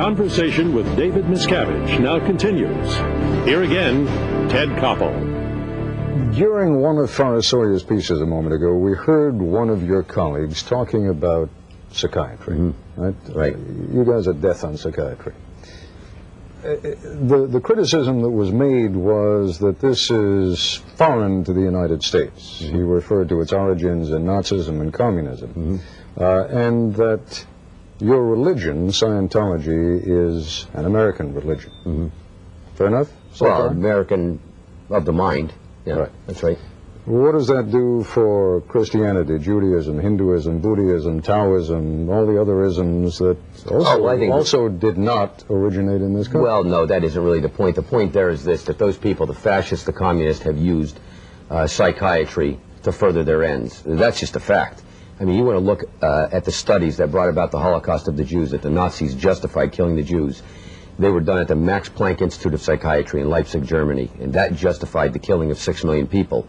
conversation with David Miscavige now continues. Here again, Ted Koppel. During one of Forrest Sawyer's pieces a moment ago, we heard one of your colleagues talking about psychiatry, right? Right. You guys are death on psychiatry. The criticism that was made was that this is foreign to the United States. He referred to its origins in Nazism and communism, and that your religion, Scientology, is an American religion. Fair enough? So Well, far? American of the mind. Yeah, Right. That's right. What does that do for Christianity, Judaism, Hinduism, Buddhism, Taoism, all the other isms that also did not originate in this country? Well, no, that isn't really the point. The point there is this, that those people, the fascists, the communists, have used psychiatry to further their ends. That's just a fact. I mean, you want to look at the studies that brought about the Holocaust of the Jews, that the Nazis justified killing the Jews. They were done at the Max Planck Institute of Psychiatry in Leipzig, Germany, and that justified the killing of 6 million people.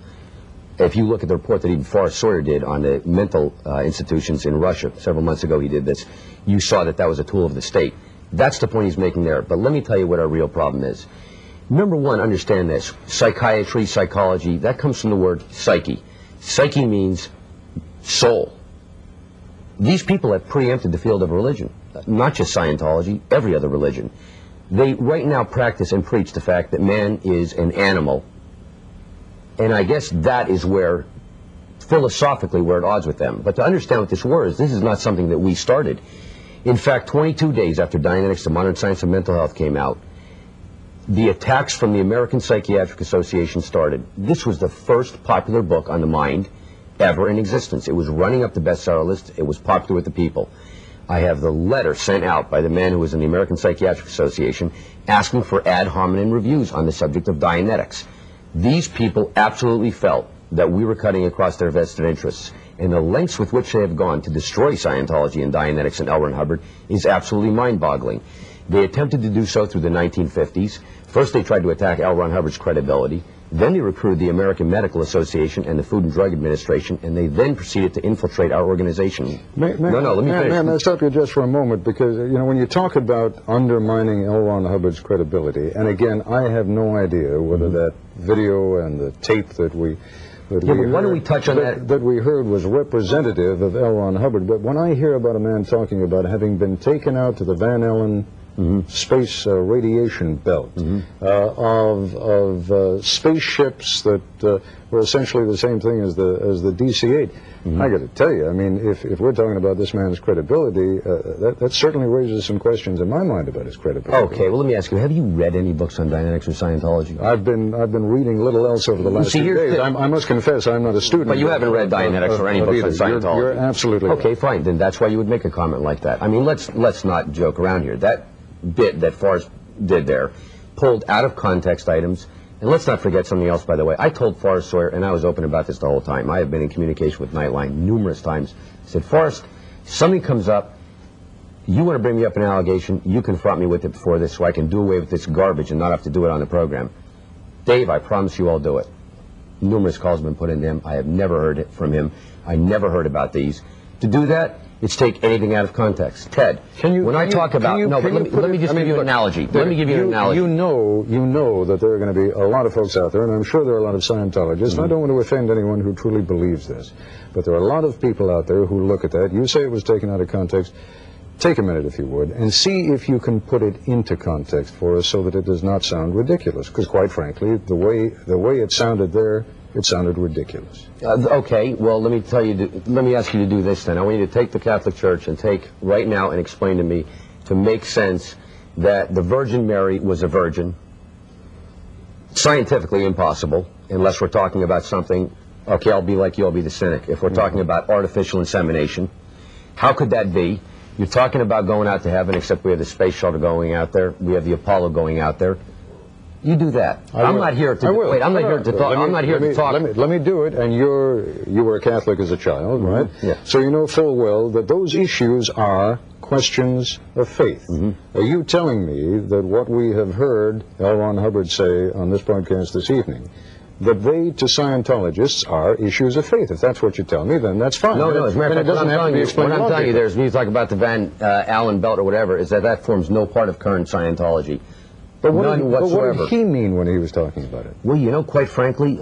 If you look at the report that even Forrest Sawyer did on the mental institutions in Russia, several months ago he did this, you saw that that was a tool of the state. That's the point he's making there. But let me tell you what our real problem is. Number one, understand this. Psychiatry, psychology, that comes from the word psyche. Psyche means soul. These people have preempted the field of religion, not just Scientology, every other religion. They right now practice and preach the fact that man is an animal. And I guess that is where, philosophically, we're at odds with them. But to understand what this war is, this is not something that we started. In fact, 22 days after Dianetics, the Modern Science of Mental Health came out, the attacks from the American Psychiatric Association started. This was the first popular book on the mind ever in existence. It was running up the bestseller list. It was popular with the people. I have the letter sent out by the man who was in the American Psychiatric Association asking for ad hominem reviews on the subject of Dianetics. These people absolutely felt that we were cutting across their vested interests, and the lengths with which they have gone to destroy Scientology and Dianetics and L. Ron Hubbard is absolutely mind-boggling. They attempted to do so through the 1950s. First they tried to attack L. Ron Hubbard's credibility, then they recruited the American Medical Association and the Food and Drug Administration, and they then proceeded to infiltrate our organization. Let me finish. I'll stop you just for a moment, because you know, when you talk about undermining L. Ron Hubbard's credibility, and again, I have no idea whether that video and the tape that we why don't we touch on that we heard was representative of L. Ron Hubbard. But when I hear about a man talking about having been taken out to the Van Allen space radiation belt, of spaceships that were essentially the same thing as the DC-8. I got to tell you, I mean, if we're talking about this man's credibility, that certainly raises some questions in my mind about his credibility. Okay, well, let me ask you, have you read any books on Dianetics or Scientology? I've been reading little else over the last few days. I must confess, I'm not a student. But you haven't read Dianetics or any books on Scientology? You're absolutely right. Okay, fine. Then that's why you would make a comment like that. I mean, let's not joke around here. That bit that Forrest did there pulled out of context items. And let's not forget something else, by the way. I told Forrest Sawyer, and I was open about this the whole time. I have been in communication with Nightline numerous times. I said, Forrest, something comes up, you want to bring me up an allegation, you confront me with it before this so I can do away with this garbage and not have to do it on the program. Dave, I promise you I'll do it. Numerous calls have been put into him. I have never heard it from him. I never heard about these. To do that, it's take anything out of context. Ted, let me just give you an analogy. Let me give you an analogy. You know that there are going to be a lot of folks out there, and I'm sure there are a lot of Scientologists, and I don't want to offend anyone who truly believes this, but there are a lot of people out there who look at that. You say it was taken out of context. Take a minute, if you would, and see if you can put it into context for us so that it does not sound ridiculous, because quite frankly, the way it sounded there, it sounded ridiculous. Okay, well, let me ask you to do this then. I want you to take the Catholic Church and take right now and explain to me, to make sense, that the Virgin Mary was a virgin. Scientifically impossible, unless we're talking about something, okay, I'll be like you, I'll be the cynic. If we're talking about artificial insemination, how could that be? You're talking about going out to heaven, except we have the space shuttle going out there. We have the Apollo going out there. You do that. I'm not here to wait. I'm not here to talk. I'm not here to talk. Let me do it. And you were a Catholic as a child, right? Yeah. So you know full well that those issues are questions of faith. Are you telling me that what we have heard L. Ron Hubbard say on this broadcast this evening that they, to Scientologists, are issues of faith. If that's what you tell me, then that's fine. No, as a matter of fact, what I'm telling you there is, when you talk about the Van Allen belt or whatever, is that forms no part of current Scientology. But None whatsoever. What did he mean when he was talking about it? Well, you know, quite frankly,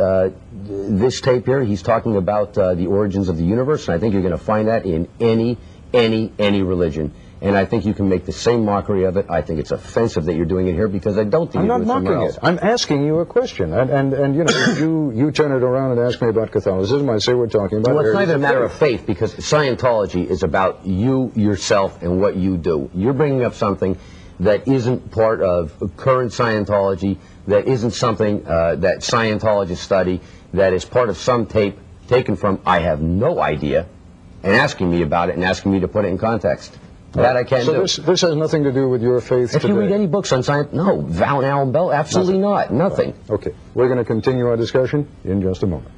this tape here, he's talking about the origins of the universe, and I think you're going to find that in any religion. And I think you can make the same mockery of it. I think it's offensive that you're doing it here, because I don't think I'm you're not doing it mocking it. I'm asking you a question. And you know, you turn it around and ask me about Catholicism. I say we're talking about... Well, it's not even a matter of faith, because Scientology is about you, yourself, and what you do. You're bringing up something that isn't part of current Scientology, that isn't something that Scientologists study, that is part of some tape taken from I have no idea, and asking me about it and asking me to put it in context. That I can't do. So this has nothing to do with your faith If today? you read any books on science, no. Van Allen belt, absolutely not. Nothing. Okay. We're going to continue our discussion in just a moment.